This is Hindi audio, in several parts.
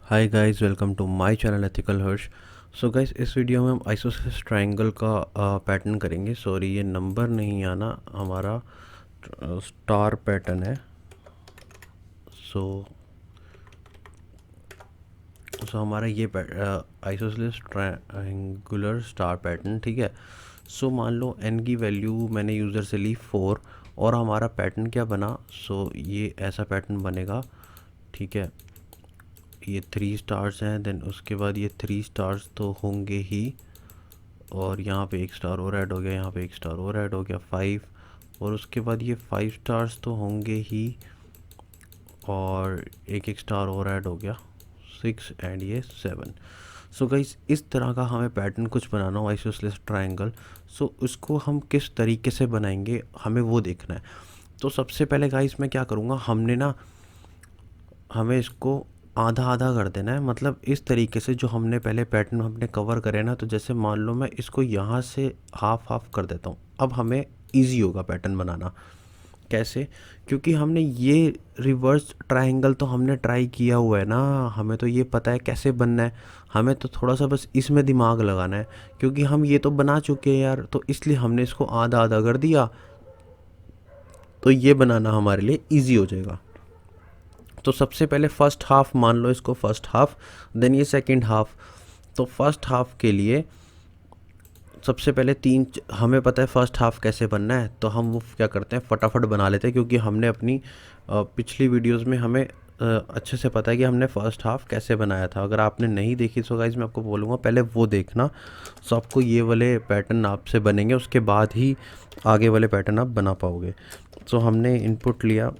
Hi guys, welcome to my channel ethical Harsh. So guys, इस वीडियो में हम आइसोसेलेस ट्रायंगल का पैटर्न करेंगे। सॉरी, ये नंबर नहीं आना, हमारा स्टार पैटर्न है। सो सो हमारा ये आइसोसेलेस ट्रायंगुलर स्टार पैटर्न, ठीक है। सो मान लो n की वैल्यू मैंने यूज़र से ली 4 और हमारा पैटर्न क्या बना। सो ये ऐसा पैटर्न बनेगा, ठीक है। ये 3 स्टार्स हैं, देन उसके बाद ये 3 स्टार्स तो होंगे ही, और यहाँ पे एक स्टार और ऐड हो गया, यहाँ पे एक स्टार और ऐड हो गया 5, और उसके बाद ये 5 स्टार्स तो होंगे ही, और एक एक स्टार और ऐड हो गया 6 एंड ये 7। सो गाइस, इस तरह का हमें पैटर्न कुछ बनाना हो आइसोसेलेस ट्रायंगल। सो उसको हम किस तरीके से बनाएंगे हमें वो देखना है। तो सबसे पहले गाइस मैं क्या करूँगा, हमें इसको आधा आधा कर देना है। मतलब इस तरीके से जो हमने पहले पैटर्न हमने कवर करे ना, तो जैसे मान लो मैं इसको यहाँ से हाफ हाफ कर देता हूँ। अब हमें इजी होगा पैटर्न बनाना। कैसे? क्योंकि हमने ये रिवर्स ट्रायंगल तो हमने ट्राई किया हुआ है ना, हमें तो ये पता है कैसे बनना है। हमें तो थोड़ा सा बस इसमें दिमाग लगाना है, क्योंकि हम ये तो बना चुके हैं यार, तो इसलिए हमने इसको आधा आधा कर दिया। तो ये बनाना हमारे लिए ईजी हो जाएगा। तो सबसे पहले फ़र्स्ट हाफ़ मान लो इसको फ़र्स्ट हाफ़, देन ये सेकंड हाफ़। तो फर्स्ट हाफ़ के लिए सबसे पहले हमें पता है फर्स्ट हाफ़ कैसे बनना है, तो हम वो क्या करते हैं फटाफट बना लेते हैं, क्योंकि हमने अपनी पिछली वीडियोस में हमें अच्छे से पता है कि हमने फ़र्स्ट हाफ़ कैसे बनाया था। अगर आपने नहीं देखी तो गाइज़ मैं आपको बोलूँगा पहले वो देखना। सो आपको ये वाले पैटर्न आपसे बनेंगे, उसके बाद ही आगे वाले पैटर्न आप बना पाओगे। सो हमने इनपुट लिया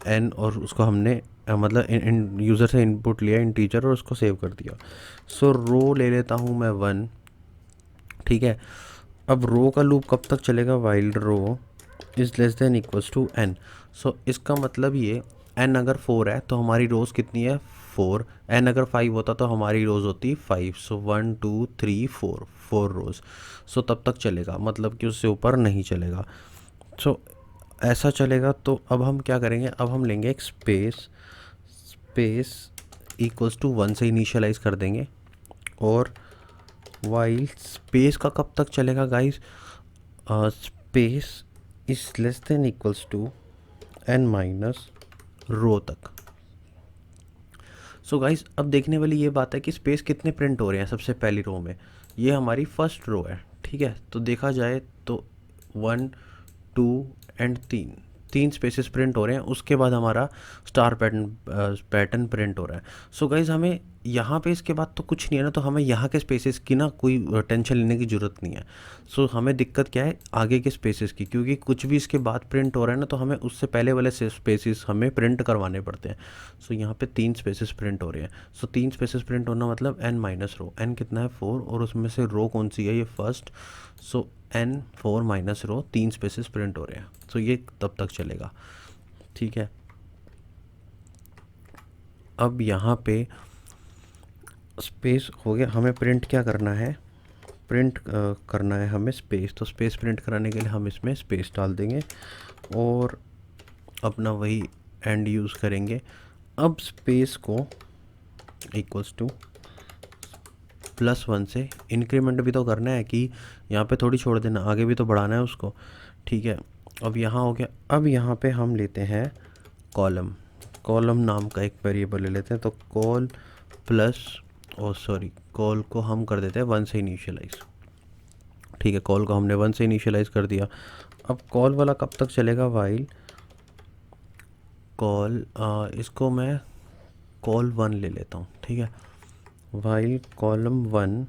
एन, और उसको हमने मतलब यूज़र से इनपुट लिया इंटीजर और उसको सेव कर दिया। सो रो ले लेता हूँ मैं 1, ठीक है। अब रो का लूप कब तक चलेगा, while row is less than equals to N. So इसका मतलब ये एन अगर 4 है तो हमारी रोज़ कितनी है 4, एन अगर 5 होता तो हमारी रोज़ होती 5। सो 1 2 3 4 4 रोज़। सो तब तक चलेगा, मतलब कि उससे ऊपर नहीं चलेगा। सो ऐसा चलेगा। तो अब हम क्या करेंगे, अब हम लेंगे एक स्पेस इक्वल्स टू 1 से इनिशियलाइज कर देंगे। और वाइल स्पेस का कब तक चलेगा guys, space is less than equals to N minus row तक। सो गाइस, अब देखने वाली ये बात है कि स्पेस कितने प्रिंट हो रहे हैं। सबसे पहली रो में ये हमारी फर्स्ट रो है, ठीक है। तो देखा जाए तो 1 2 एंड 3 स्पेसेस प्रिंट हो रहे हैं। उसके बाद हमारा स्टार पैटर्न प्रिंट हो रहा है। सो गाइज, हमें यहाँ पे इसके बाद तो कुछ नहीं है ना, तो हमें यहाँ के स्पेसेस की ना कोई टेंशन लेने की ज़रूरत नहीं है। सो हमें दिक्कत क्या है आगे के स्पेसेस की, क्योंकि कुछ भी इसके बाद प्रिंट हो रहा है ना, तो हमें उससे पहले वाले स्पेसेस हमें प्रिंट करवाने पड़ते हैं। सो यहाँ पे 3 स्पेसेस प्रिंट हो रहे हैं। सो 3 स्पेसेस प्रिंट होना मतलब एन माइनस रो। एन कितना है 4, और उसमें से रो कौन सी है, ये first. So N 4 minus row, 3 spaces print हो रहे हैं। सो ये तब तक चलेगा, ठीक है। अब यहाँ पे स्पेस हो गया, हमें प्रिंट क्या करना है, प्रिंट करना है हमें स्पेस। तो स्पेस प्रिंट कराने के लिए हम इसमें स्पेस डाल देंगे और अपना वही एंड यूज़ करेंगे। अब स्पेस को इक्वल्स टू +1 से इंक्रीमेंट भी तो करना है, कि यहाँ पे थोड़ी छोड़ देना, आगे भी तो बढ़ाना है उसको, ठीक है। अब यहाँ हो गया। अब यहाँ पे हम लेते हैं कॉलम नाम का एक वेरिएबल ले लेते हैं। तो कॉल प्लस, ओ सॉरी, कॉल को हम कर देते हैं 1 से इनिशियलाइज, ठीक है। कॉल को हमने 1 से इनिशियलाइज कर दिया। अब कॉल वाला कब तक चलेगा, वाइल कॉल, इसको मैं कॉल 1 ले लेता हूँ, ठीक है। वाइल कॉलम 1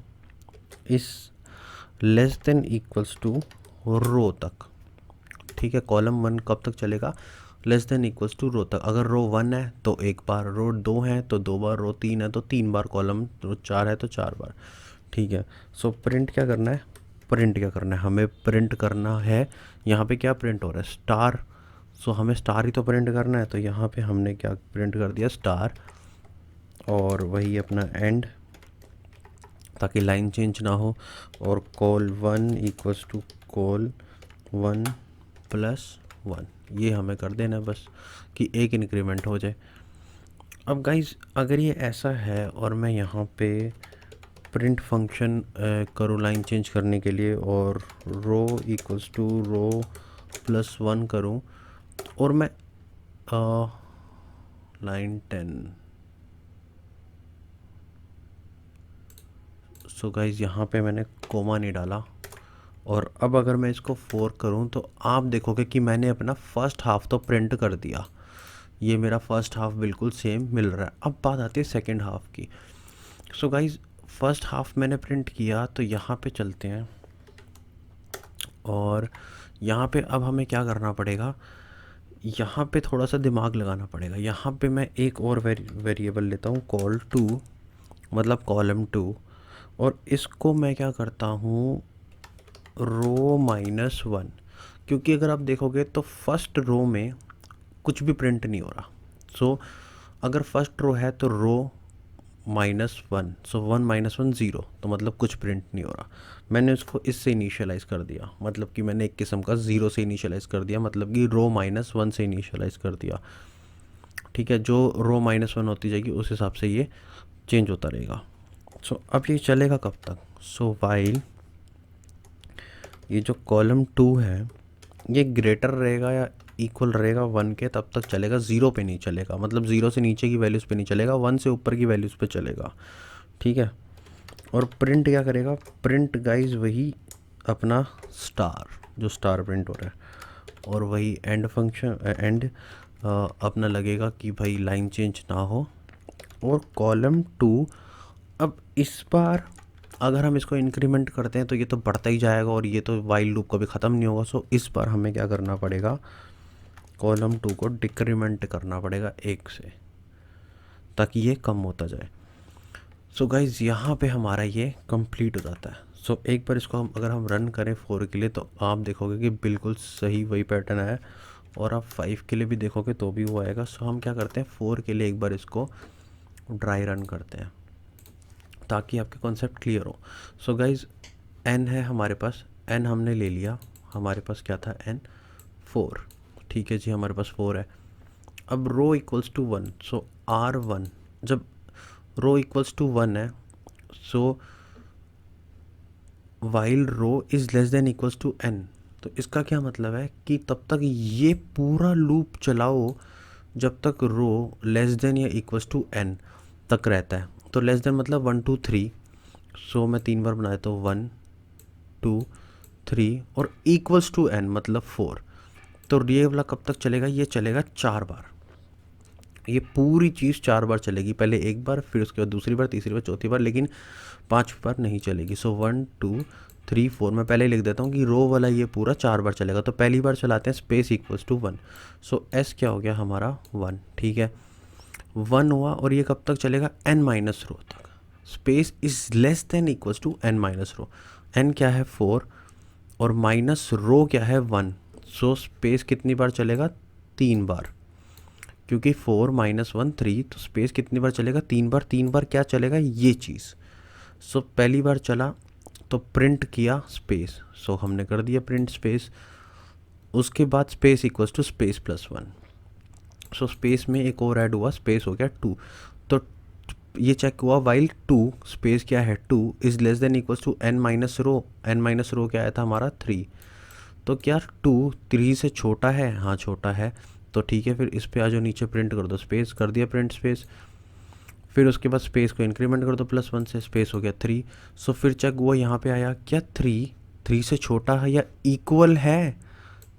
इस लेस देन इक्वल्स टू रो तक, ठीक है। कॉलम 1 कब तक चलेगा, लेस देन इक्वल्स टू रो तक। अगर रो 1 है तो एक बार, रो 2 है तो 2 बार, रो 3 है तो 3 बार, कॉलम रो 4 है तो 4 बार, ठीक है। सो प्रिंट क्या करना है, हमें प्रिंट करना है यहाँ पे क्या प्रिंट हो रहा है, स्टार। सो हमें स्टार ही तो प्रिंट करना है, तो यहाँ पे हमने क्या प्रिंट कर दिया, स्टार, और वही अपना एंड, ताकि लाइन चेंज ना हो। और कॉल 1 इक्वल्स टू कॉल 1 +1, ये हमें कर देना है बस, कि एक इंक्रीमेंट हो जाए। अब गाइज अगर ये ऐसा है और मैं यहाँ पे प्रिंट फंक्शन करूँ लाइन चेंज करने के लिए और रो इक्वल्स टू रो प्लस 1 करूँ और मैं लाइन 10, सो गाइज यहाँ पे मैंने कोमा नहीं डाला और अब अगर मैं इसको 4 करूँ तो आप देखोगे कि मैंने अपना फर्स्ट हाफ तो प्रिंट कर दिया, ये मेरा फर्स्ट हाफ बिल्कुल सेम मिल रहा है। अब बात आती है सेकंड हाफ की। सो गाइज फर्स्ट हाफ मैंने प्रिंट किया तो यहाँ पे चलते हैं और यहाँ पे अब हमें क्या करना पड़ेगा, यहाँ पे थोड़ा सा दिमाग लगाना पड़ेगा। यहाँ पे मैं एक और वेरिएबल लेता हूँ कॉल टू, मतलब कॉलम 2, और इसको मैं क्या करता हूँ रो -1, क्योंकि अगर आप देखोगे तो फर्स्ट रो में कुछ भी प्रिंट नहीं हो रहा। सो अगर फर्स्ट रो है तो रो -1, सो 1 - 1 0, तो मतलब कुछ प्रिंट नहीं हो रहा। मैंने उसको इससे इनिशियलाइज़ कर दिया, मतलब कि मैंने एक किस्म का ज़ीरो से इनिशियलाइज़ कर दिया, मतलब कि रो -1 से इनिशियलाइज़ कर दिया। ठीक है, जो रो -1 होती जाएगी उस हिसाब से ये चेंज होता रहेगा। सो अब ये चलेगा कब तक, सो वाइल ये जो कॉलम 2 है ये ग्रेटर रहेगा या इक्वल रहेगा 1 के, तब तक चलेगा, 0 पे नहीं चलेगा, मतलब 0 से नीचे की वैल्यूज़ पे नहीं चलेगा, 1 से ऊपर की वैल्यूज़ पे चलेगा। ठीक है, और प्रिंट क्या करेगा, प्रिंट गाइज वही अपना स्टार, जो स्टार प्रिंट हो रहा है, और वही एंड फंक्शन एंड अपना लगेगा कि भाई लाइन चेंज ना हो। और कॉलम 2 अब इस बार अगर हम इसको इंक्रीमेंट करते हैं तो ये तो बढ़ता ही जाएगा और ये तो वाइल लूप कभी ख़त्म नहीं होगा। सो इस बार हमें क्या करना पड़ेगा, कॉलम 2 को डिक्रीमेंट करना पड़ेगा 1 से, ताकि ये कम होता जाए। सो गाइज़ यहाँ पे हमारा ये कंप्लीट हो जाता है। सो एक बार इसको अगर हम रन करें 4 के लिए तो आप देखोगे कि बिल्कुल सही वही पैटर्न आया, और आप 5 के लिए भी देखोगे तो भी वो आएगा। सो हम क्या करते हैं 4 के लिए एक बार इसको ड्राई रन करते हैं ताकि आपके कॉन्सेप्ट क्लियर हो। सो गाइज़ n है हमारे पास, n हमने ले लिया, हमारे पास क्या था n 4, ठीक है जी, हमारे पास 4 है। अब रो इक्वल्स टू 1, सो R1, जब रो इक्वल्स टू 1 है, so while row is less than equals to n, तो इसका क्या मतलब है कि तब तक ये पूरा लूप चलाओ जब तक रो लेस देन या इक्वल्स टू n तक रहता है। तो लेस देन मतलब 1 2 3, सो मैं 3 बार बना देता हूँ 1 2 3, और इक्वल्स टू n मतलब 4। तो ये वाला कब तक चलेगा, ये चलेगा 4 बार, ये पूरी चीज़ 4 बार चलेगी, पहले एक बार, फिर उसके बाद दूसरी बार, तीसरी बार, चौथी बार, लेकिन 5 बार नहीं चलेगी। सो 1 2 3 4, मैं पहले लिख देता हूँ कि रो वाला ये पूरा 4 बार चलेगा। तो पहली बार चलाते हैं space equals to 1, so S क्या हो गया हमारा 1, ठीक है 1 हुआ, और ये कब तक चलेगा n माइनस रो तक, space is less than equals to n minus row, n क्या है 4 और माइनस रो क्या है 1, सो स्पेस कितनी बार चलेगा 3 बार, क्योंकि 4 -1 3, तो स्पेस कितनी बार चलेगा 3 बार, 3 बार क्या चलेगा ये चीज़। सो पहली बार चला तो प्रिंट किया स्पेस, सो हमने कर दिया प्रिंट स्पेस, उसके बाद space equals to space +1, so space में एक और ऐड हुआ, स्पेस हो गया 2, तो ये चेक हुआ वाइल 2 स्पेस क्या है 2 is less than equals to n minus row, n minus row क्या आया था हमारा 3, तो क्या 2 3 से छोटा है, हाँ छोटा है, तो ठीक है, फिर इस पे आ जाओ नीचे, प्रिंट कर दो स्पेस, कर दिया प्रिंट स्पेस, फिर उसके बाद स्पेस को इंक्रीमेंट कर दो +1 से, स्पेस हो गया 3। सो फिर चेक हुआ यहाँ पे आया क्या 3 से छोटा है या इक्वल है,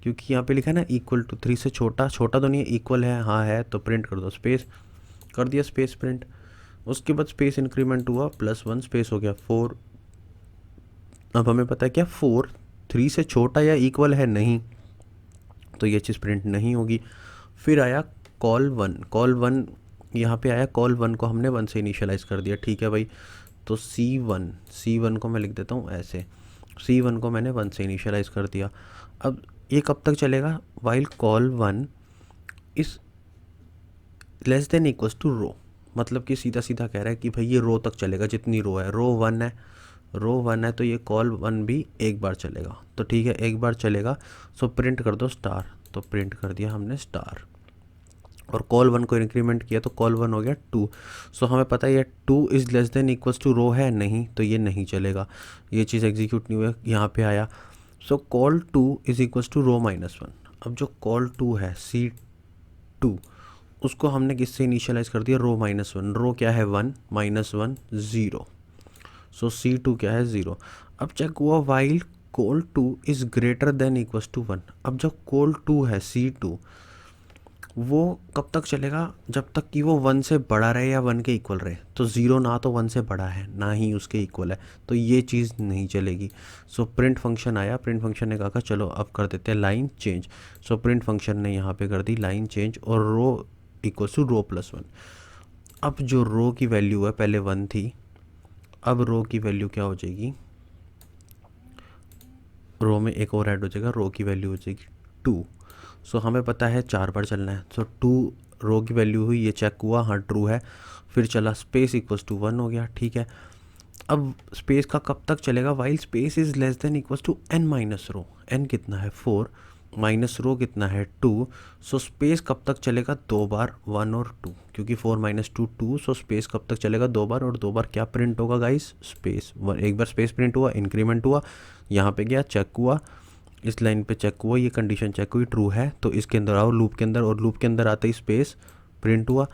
क्योंकि यहाँ पे लिखा है ना इक्वल टू, 3 से छोटा, छोटा तो नहीं है, इक्वल है, हाँ है, तो प्रिंट कर दो स्पेस, कर दिया स्पेस प्रिंट, उसके बाद स्पेस इंक्रीमेंट हुआ +1, स्पेस हो गया 4। अब हमें पता है क्या 4 3 से छोटा या इक्वल है नहीं, तो ये चीज़ प्रिंट नहीं होगी। फिर आया कॉल 1, कॉल 1 यहाँ पे आया, कॉल 1 को हमने 1 से इनिशियलाइज़ कर दिया, ठीक है भाई, तो C1 को मैं लिख देता हूँ ऐसे, C1 को मैंने 1 से इनिशियलाइज़ कर दिया। अब ये कब तक चलेगा, वाइल कॉल 1 इस लेस देन इक्वल्स टू रो, मतलब कि सीधा सीधा कह रहा है कि भाई ये रो तक चलेगा, जितनी रो है, रो 1 है, रो 1 है, तो ये कॉल 1 भी एक बार चलेगा, तो ठीक है एक बार चलेगा, सो प्रिंट कर दो स्टार, तो प्रिंट कर दिया हमने स्टार। और कॉल वन को इंक्रीमेंट किया तो कॉल वन हो गया 2। सो हमें पता है ये 2 is less than equals to row है नहीं, तो ये नहीं चलेगा, ये चीज़ एग्जीक्यूट नहीं हुआ, यहाँ पे आया। सो कॉल 2 इज़ इक्वल्स टू रो -1। अब जो कॉल 2 है C2, उसको हमने किससे इनिशियलाइज़ कर दिया, रो -1। रो क्या है 1 -1 0। सो C2 क्या है 0। अब चेक हुआ while col 2 is greater than equals to 1। अब जो कॉल 2 है C2, वो कब तक चलेगा, जब तक कि वो 1 से बड़ा रहे या 1 के इक्वल रहे। तो 0 ना तो 1 से बड़ा है ना ही उसके इक्वल है, तो ये चीज़ नहीं चलेगी। सो प्रिंट फंक्शन आया, प्रिंट फंक्शन ने कहा चलो अब कर देते हैं line change. So print function ने यहाँ पे कर दी लाइन चेंज और रो इक्वल्स टू रो +1। अब जो रो की वैल्यू है पहले 1 थी, अब रो की वैल्यू क्या हो जाएगी, रो में एक और ऐड हो जाएगा, रो की वैल्यू हो जाएगी 2। सो हमें पता है 4 बार चलना है। सो 2 रो की वैल्यू हुई, ये चेक हुआ हाँ ट्रू है, फिर चला स्पेस इक्वल्स टू 1 हो गया, ठीक है। अब स्पेस का कब तक चलेगा, while space is less than equals to n minus row. n कितना है 4 माइनस रो कितना है 2। सो स्पेस कब तक चलेगा, 2 बार 1 और 2, क्योंकि 4 - 2 2। सो स्पेस कब तक चलेगा, 2 बार, और 2 बार क्या प्रिंट होगा गाइस, स्पेस। एक बार स्पेस प्रिंट हुआ, इंक्रीमेंट हुआ, यहाँ पे गया चेक हुआ, इस लाइन पे चेक हुआ, ये कंडीशन चेक हुई ट्रू है, तो इसके अंदर आओ लूप के अंदर, और लूप के अंदर आते ही स्पेस प्रिंट हुआ,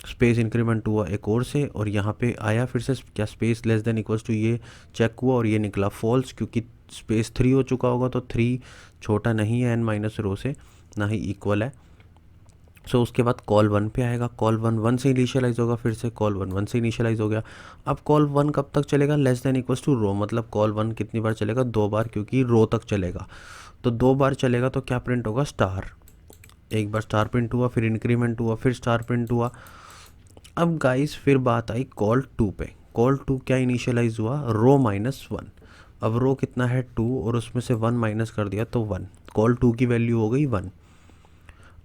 स्पेस इंक्रीमेंट हुआ एक और से, और यहाँ पे आया फिर से क्या space less than equals to, ये चेक हुआ और ये निकला फॉल्स, क्योंकि स्पेस 3 हो चुका होगा, तो 3 छोटा नहीं है n माइनस रो से, ना ही इक्वल है। सो उसके बाद कॉल 1 पे आएगा, कॉल 1 1 से इनिशियलाइज होगा, फिर से कॉल 1 1 से इनिशियलाइज हो गया। अब कॉल 1 कब तक चलेगा, लेस देन इक्वल्स टू रो, मतलब कॉल 1 कितनी बार चलेगा, 2 बार, क्योंकि रो तक चलेगा, तो 2 बार चलेगा, तो क्या प्रिंट होगा, स्टार। एक बार स्टार प्रिंट हुआ, फिर इंक्रीमेंट हुआ, फिर स्टार प्रिंट हुआ। अब गाइस फिर बात आई कॉल 2 पे, कॉल 2 क्या इनिशियलाइज हुआ, रो -1। अब रो कितना है 2, और उसमें से 1 माइनस कर दिया तो 1, कॉल 2 की वैल्यू हो गई 1।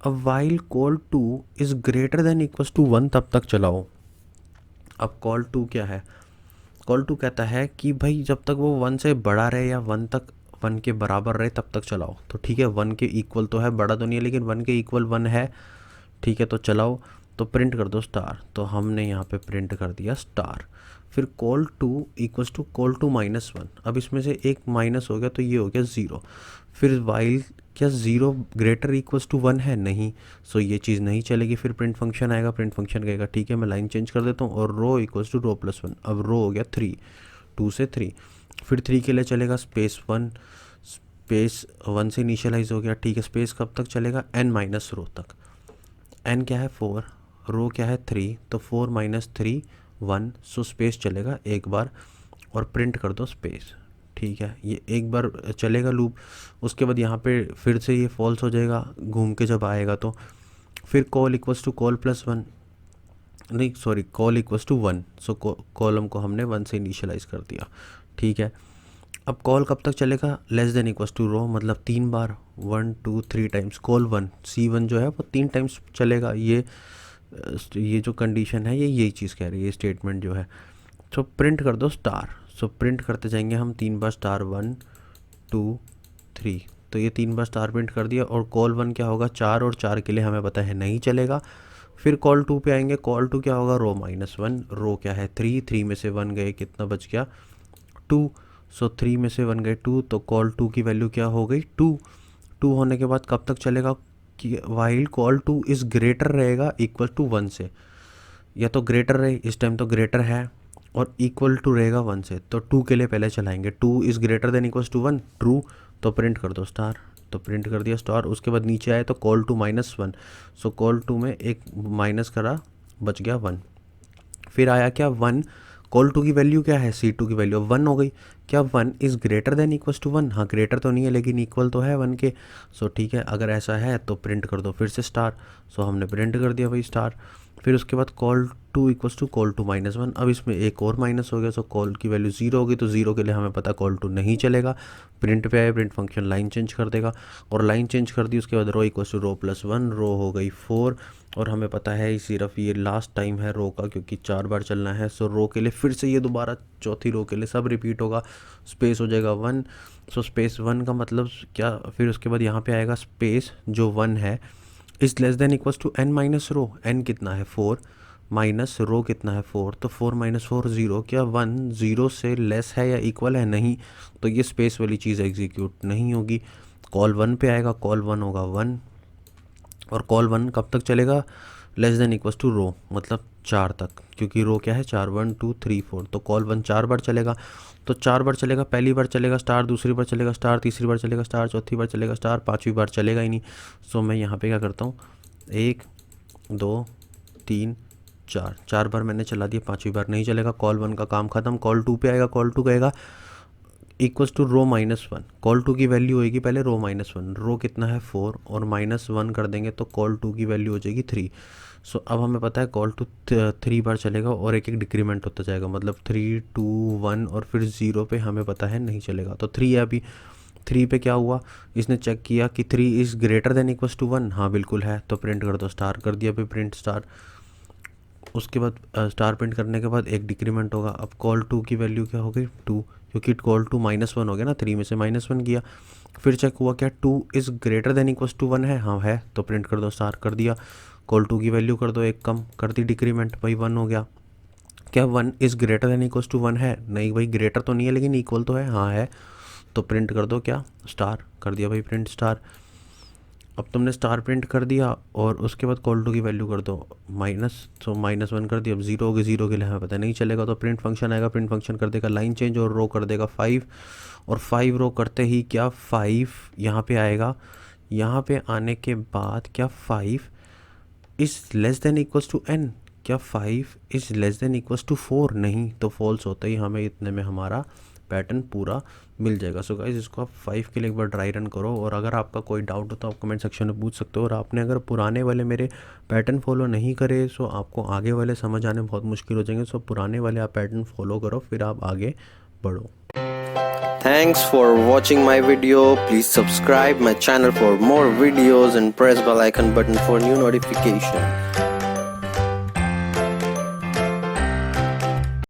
अब while col 2 is greater than equals to 1 तब तक चलाओ। अब कॉल 2 क्या है, कॉल 2 कहता है कि भाई जब तक वो 1 से बड़ा रहे या 1 के बराबर रहे तब तक चलाओ। तो ठीक है 1 के इक्वल तो है, बड़ा तो नहीं है, लेकिन 1 के इक्वल 1 है, ठीक है, तो चलाओ, तो प्रिंट कर दो स्टार। तो हमने यहाँ पे प्रिंट कर दिया स्टार। फिर कॉल 2 इक्वल्स टू कॉल 2 -1। अब इसमें से एक माइनस हो गया, तो ये हो गया 0। फिर वाइल क्या 0 ग्रेटर इक्वल्स टू 1 है नहीं, सो ये चीज़ नहीं चलेगी। फिर प्रिंट फंक्शन आएगा, प्रिंट फंक्शन कहेगा ठीक है मैं लाइन चेंज कर देता हूँ, और रो इक्वल्स टू रो +1। अब रो हो गया 3, 2 से 3। फिर 3 के लिए चलेगा स्पेस 1, स्पेस 1 से इनिशियलाइज हो गया, ठीक है। स्पेस कब तक चलेगा, n माइनस रो तक। n क्या है 4, रो क्या है 3, तो 4 - 3 1। सो स्पेस चलेगा एक बार, और प्रिंट कर दो स्पेस, ठीक है। ये एक बार चलेगा लूप, उसके बाद यहाँ पे फिर से ये फॉल्स हो जाएगा घूम के जब आएगा तो। फिर कॉल इक्वल्स टू कॉल +1, नहीं sorry col equals to 1। So column को हमने 1 से इनिशियलाइज कर दिया, ठीक है। अब कॉल कब तक चलेगा, लेस देन इक्वल्स टू रो, मतलब 3 बार 1 2 3 टाइम्स कॉल 1 C1 जो है वो 3 टाइम्स चलेगा। ये जो कंडीशन है ये यही चीज़ कह रही है, ये स्टेटमेंट जो है। सो प्रिंट कर दो स्टार। सो प्रिंट करते जाएंगे हम 3 बार स्टार 1 2 3, तो ये 3 बार स्टार प्रिंट कर दिया। और कॉल 1 क्या होगा 4, और 4 के लिए हमें पता है नहीं चलेगा। फिर कॉल 2 पे आएंगे, कॉल 2 क्या होगा, रो -1। रो क्या है 3, 3 में से 1 गए, कितना बच गया 2। सो 3 में से 1 गए 2, तो कॉल 2 की वैल्यू क्या हो गई 2। 2 होने के बाद कब तक चलेगा, कि वाइल कॉल 2 इज़ ग्रेटर रहेगा इक्वल टू 1 से, या तो ग्रेटर रहे, इस टाइम तो ग्रेटर है, और इक्वल टू रहेगा 1 से। तो 2 के लिए पहले चलाएंगे, 2 is greater than equals to 1 true, तो प्रिंट कर दो स्टार। तो प्रिंट कर दिया स्टार। उसके बाद नीचे आए तो कॉल 2 -1। सो कॉल 2 में एक माइनस करा, बच गया 1। फिर आया क्या 1, कॉल 2 की वैल्यू क्या है, C2 की वैल्यू 1 हो गई। क्या 1 is greater than equals to 1, हाँ ग्रेटर तो नहीं है लेकिन इक्वल तो है 1 के। सो ठीक है, अगर ऐसा है तो प्रिंट कर दो फिर से स्टार। सो हमने प्रिंट कर दिया भाई स्टार। फिर उसके बाद कॉल 2 इक्वल्स टू कॉल 2 -1। अब इसमें एक और माइनस हो गया, सो कॉल की वैल्यू 0 होगी, तो 0 के लिए हमें पता कॉल 2 नहीं चलेगा। प्रिंट पे आए, प्रिंट फंक्शन लाइन चेंज कर देगा, और लाइन चेंज कर दी। उसके बाद रो इक्वल्स टू रो +1, रो हो गई 4। और हमें पता है सिर्फ ये लास्ट टाइम है रो का, क्योंकि 4 बार चलना है। सो रो के लिए फिर से ये दोबारा चौथी रो के लिए सब रिपीट होगा, स्पेस हो जाएगा 1। सो स्पेस 1 का मतलब क्या, फिर उसके बाद यहाँ पे आएगा स्पेस जो 1 है, is less than equals to n minus row, n कितना है 4 माइनस रो कितना है 4, तो 4 माइनस 4 0, क्या 1 0 से लेस है या इक्वल है, नहीं, तो ये स्पेस वाली चीज़ एग्जीक्यूट नहीं होगी। कॉल 1 पे आएगा, कॉल 1 होगा 1, और कॉल 1 कब तक चलेगा, लेस देन इक्वल्स टू रो मतलब 4 तक, क्योंकि रो क्या है 4, 1 2 3 4, तो कॉल 1 4 बार चलेगा, तो 4 बार चलेगा, पहली बार चलेगा स्टार, दूसरी बार चलेगा स्टार, तीसरी बार चलेगा स्टार, चौथी बार चलेगा स्टार, पांचवी बार चलेगा ही नहीं। सो मैं यहाँ पे क्या करता हूँ, 1 2 3 4, 4 बार मैंने चला दिया, पांचवी बार नहीं चलेगा, कॉल 1 का काम खत्म। कॉल 2 पे आएगा, कॉल 2 कहेगा equals to row minus 1, col 2 की वैल्यू होएगी पहले रो माइनस 1, रो कितना है 4 और माइनस 1 कर देंगे तो कॉल 2 की वैल्यू हो जाएगी 3। सो अब हमें पता है कॉल 2 3 बार चलेगा और एक एक डिक्रीमेंट होता जाएगा, मतलब 3 2 1 और फिर 0 पे हमें पता है नहीं चलेगा, तो 3 है अभी। 3 पे क्या हुआ, इसने चेक किया कि 3 is greater than equals to 1, हाँ बिल्कुल है, तो प्रिंट कर दो, स्टार कर दिया, फिर प्रिंट स्टार। उसके बाद स्टार प्रिंट करने के बाद एक डिक्रीमेंट होगा, अब कॉल 2 की वैल्यू क्या हो गई 2, क्योंकि कॉल 2 माइनस 1 हो गया ना, 3 में से माइनस 1 किया। फिर चेक हुआ क्या 2 is greater than equals to 1 है, हाँ है, तो प्रिंट कर दो, स्टार कर दिया। कॉल 2 की वैल्यू कर दो, एक कम कर दी डिक्रीमेंट, भाई 1 हो गया। क्या 1 is greater than equals to 1 है, नहीं भाई ग्रेटर तो नहीं है लेकिन इक्वल तो है, हाँ है, तो प्रिंट कर दो क्या, स्टार कर दिया भाई, प्रिंट स्टार। अब तुमने स्टार प्रिंट कर दिया और उसके बाद कॉल 2 की वैल्यू कर दो माइनस, तो माइनस 1 कर दिया, अब 0 होगी, 0 के लिए हमें पता नहीं चलेगा, तो प्रिंट फंक्शन आएगा, प्रिंट फंक्शन कर देगा लाइन चेंज और रो कर देगा 5, और 5 रो करते ही क्या 5 यहाँ पे आएगा, यहाँ पे आने के बाद क्या 5 is less than equals to n, क्या 5 is less than equals to 4, नहीं, तो फॉल्स होता ही हमें इतने में हमारा पैटर्न पूरा मिल जाएगा। सो गाइस इसको आप 5 के लिए एक बार ड्राई रन करो, और अगर आपका कोई डाउट हो तो आप कमेंट सेक्शन में पूछ सकते हो, और आपने अगर पुराने वाले मेरे पैटर्न फॉलो नहीं करे सो आपको आगे वाले समझ आने बहुत मुश्किल हो जाएंगे। सो पुराने वाले आप पैटर्न फॉलो करो, फिर आप आगे बढ़ो। Thanks for watching my video. Please subscribe my channel for more videos and press bell icon button for new notification.